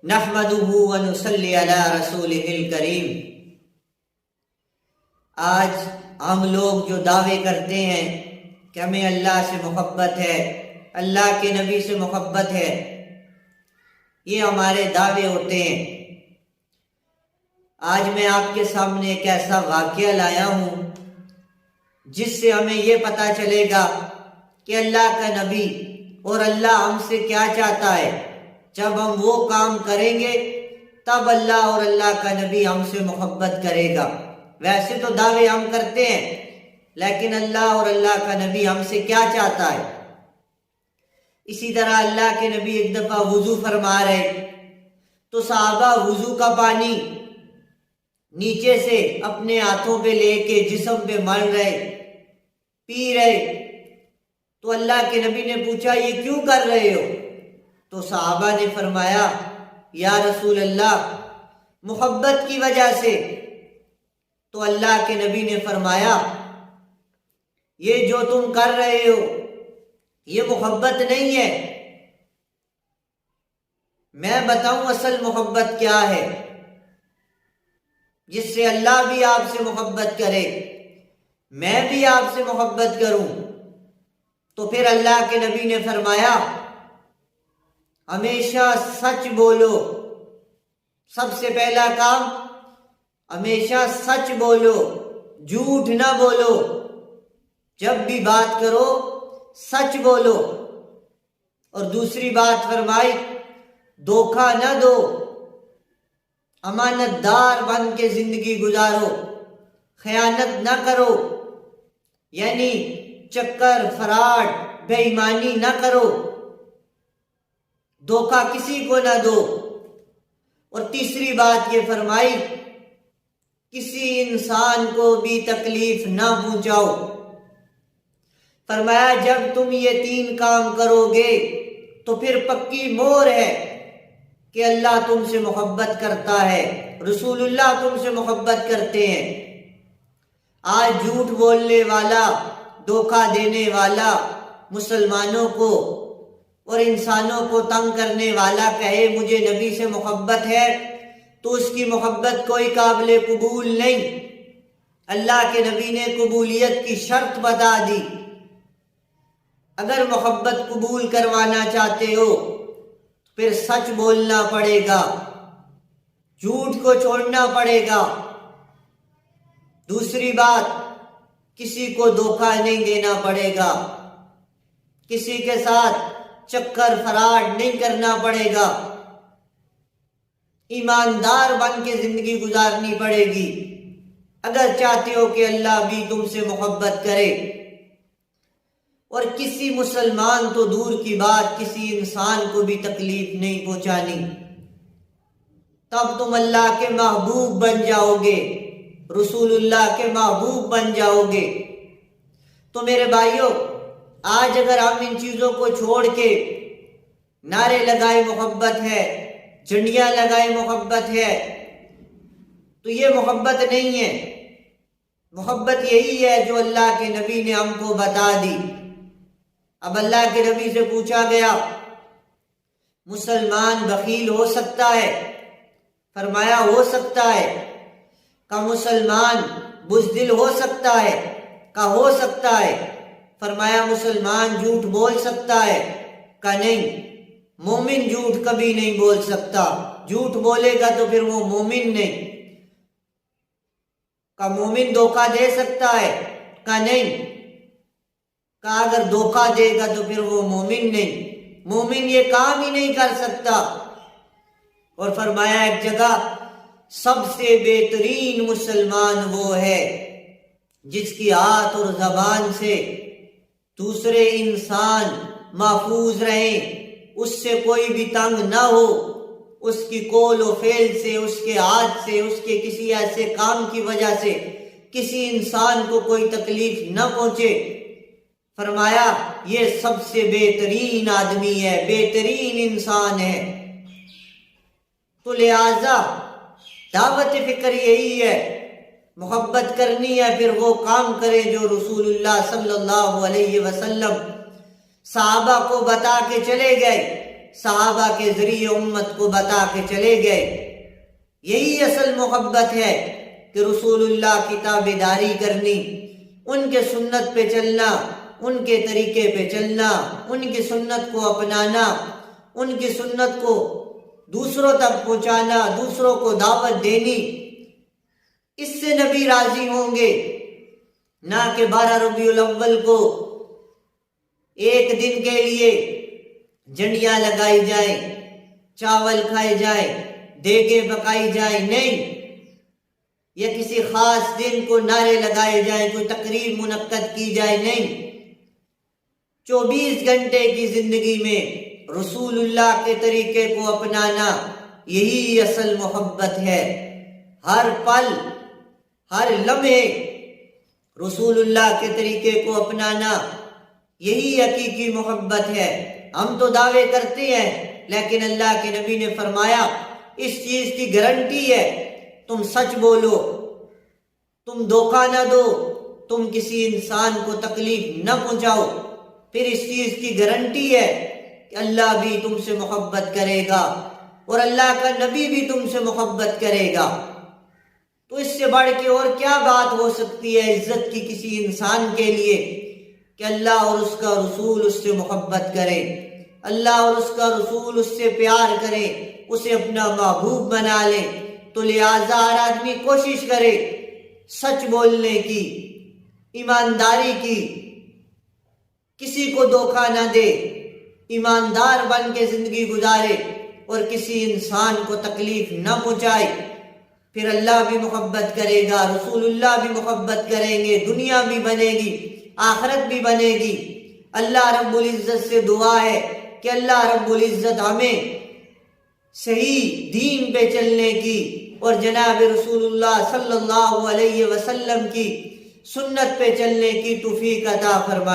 نحمدہ ونصلی علی رسولہ الکریم۔ آج ہم لوگ جو دعوے کرتے ہیں کہ ہمیں اللہ سے محبت ہے، اللہ کے نبی سے محبت ہے، یہ ہمارے دعوے ہوتے ہیں۔ آج میں آپ کے سامنے ایک ایسا واقعہ لایا ہوں جس سے ہمیں یہ پتہ چلے گا کہ اللہ کا نبی اور اللہ ہم سے کیا چاہتا ہے۔ جب ہم وہ کام کریں گے تب اللہ اور اللہ کا نبی ہم سے محبت کرے گا۔ ویسے تو دعوے ہم کرتے ہیں، لیکن اللہ اور اللہ کا نبی ہم سے کیا چاہتا ہے۔ اسی طرح اللہ کے نبی ایک دفعہ وضو فرما رہے تو صحابہ وضو کا پانی نیچے سے اپنے ہاتھوں پہ لے کے جسم پہ مل رہے، پی رہے۔ تو اللہ کے نبی نے پوچھا یہ کیوں کر رہے ہو؟ تو صحابہ نے فرمایا یا رسول اللہ محبت کی وجہ سے۔ تو اللہ کے نبی نے فرمایا یہ جو تم کر رہے ہو یہ محبت نہیں ہے، میں بتاؤں اصل محبت کیا ہے، جس سے اللہ بھی آپ سے محبت کرے، میں بھی آپ سے محبت کروں۔ تو پھر اللہ کے نبی نے فرمایا ہمیشہ سچ بولو۔ سب سے پہلا کام ہمیشہ سچ بولو، جھوٹ نہ بولو۔ جب بھی بات کرو سچ بولو۔ اور دوسری بات فرمائی دھوکہ نہ دو، امانت دار بن کے زندگی گزارو، خیانت نہ کرو، یعنی چکر فراڈ بے ایمانی نہ کرو، دھوکہ کسی کو نہ دو۔ اور تیسری بات یہ فرمائی کسی انسان کو بھی تکلیف نہ پہنچاؤ۔ فرمایا جب تم یہ 3 کام کرو گے تو پھر پکی مہر ہے کہ اللہ تم سے محبت کرتا ہے، رسول اللہ تم سے محبت کرتے ہیں۔ آج جھوٹ بولنے والا، دھوکہ دینے والا مسلمانوں کو اور انسانوں کو تنگ کرنے والا کہے مجھے نبی سے محبت ہے تو اس کی محبت کوئی قابل قبول نہیں۔ اللہ کے نبی نے قبولیت کی شرط بتا دی۔ اگر محبت قبول کروانا چاہتے ہو پھر سچ بولنا پڑے گا، جھوٹ کو چھوڑنا پڑے گا۔ دوسری بات کسی کو دھوکہ نہیں دینا پڑے گا، کسی کے ساتھ چکر فراڈ نہیں کرنا پڑے گا، ایماندار بن کے زندگی گزارنی پڑے گی اگر چاہتے ہو کہ اللہ بھی تم سے محبت کرے۔ اور کسی مسلمان تو دور کی بات کسی انسان کو بھی تکلیف نہیں پہنچانی، تب تم اللہ کے محبوب بن جاؤ گے، رسول اللہ کے محبوب بن جاؤ گے۔ تو میرے بھائیوں آج اگر ہم ان چیزوں کو چھوڑ کے نعرے لگائے محبت ہے، جھنڈیاں لگائے محبت ہے، تو یہ محبت نہیں ہے۔ محبت یہی ہے جو اللہ کے نبی نے ہم کو بتا دی۔ اب اللہ کے نبی سے پوچھا گیا مسلمان بخیل ہو سکتا ہے؟ فرمایا ہو سکتا ہے۔ کہ مسلمان بزدل ہو سکتا ہے؟ کہ ہو سکتا ہے۔ فرمایا مسلمان جھوٹ بول سکتا ہے؟ کہ نہیں، مومن جھوٹ کبھی نہیں بول سکتا، جھوٹ بولے گا تو پھر وہ مومن نہیں۔ کہ مومن دھوکہ دے سکتا ہے؟ کہ نہیں، کہ اگر دھوکہ دے گا تو پھر وہ مومن نہیں، مومن یہ کام ہی نہیں کر سکتا۔ اور فرمایا ایک جگہ سب سے بہترین مسلمان وہ ہے جس کی ہاتھ اور زبان سے دوسرے انسان محفوظ رہیں، اس سے کوئی بھی تنگ نہ ہو، اس کی قول و فعل سے، اس کے ہاتھ سے، اس کے کسی ایسے کام کی وجہ سے کسی انسان کو کوئی تکلیف نہ پہنچے۔ فرمایا یہ سب سے بہترین آدمی ہے، بہترین انسان ہے۔ تو لہذا دعوت فکر یہی ہے، محبت کرنی ہے پھر وہ کام کرے جو رسول اللہ صلی اللہ علیہ وسلم صحابہ کو بتا کے چلے گئے۔ صحابہ کے ذریعے امت کو بتا کے چلے گئے۔ یہی اصل محبت ہے کہ رسول اللہ کی تابعداری کرنی، ان کے سنت پہ چلنا، ان کے طریقے پہ چلنا، ان کی سنت کو اپنانا، ان کی سنت کو دوسروں تک پہنچانا، دوسروں کو دعوت دینی۔ اس سے نبی راضی ہوں گے، نہ کہ 12 ربیع الاول کو ایک دن کے لیے جھنڈیاں لگائی جائیں، چاول کھائے جائیں، دیگیں پکائی جائیں، نہیں، یا کسی خاص دن کو نعرے لگائے جائیں، کوئی تقریب منعقد کی جائے، نہیں۔ 24 گھنٹے کی زندگی میں رسول اللہ کے طریقے کو اپنانا، یہی اصل محبت ہے۔ ہر پل، ہر لمحے رسول اللہ کے طریقے کو اپنانا، یہی حقیقی محبت ہے۔ ہم تو دعوے کرتے ہیں، لیکن اللہ کے نبی نے فرمایا اس چیز کی گارنٹی ہے تم سچ بولو، تم دھوکہ نہ دو، تم کسی انسان کو تکلیف نہ پہنچاؤ، پھر اس چیز کی گارنٹی ہے کہ اللہ بھی تم سے محبت کرے گا اور اللہ کا نبی بھی تم سے محبت کرے گا۔ تو اس سے بڑھ کے اور کیا بات ہو سکتی ہے عزت کی کسی انسان کے لیے کہ اللہ اور اس کا رسول اس سے محبت کرے، اللہ اور اس کا رسول اس سے پیار کرے، اسے اپنا محبوب بنا لے۔ تو لہٰذا ہر آدمی کوشش کرے سچ بولنے کی، ایمانداری کی، کسی کو دھوکہ نہ دے، ایماندار بن کے زندگی گزارے اور کسی انسان کو تکلیف نہ پہنچائے۔ پھر اللہ بھی محبت کرے گا، رسول اللہ بھی محبت کریں گے، دنیا بھی بنے گی، آخرت بھی بنے گی۔ اللہ رب العزت سے دعا ہے کہ اللہ رب العزت ہمیں صحیح دین پہ چلنے کی اور جناب رسول اللہ صلی اللہ علیہ وسلم کی سنت پہ چلنے کی توفیق عطا فرمائے۔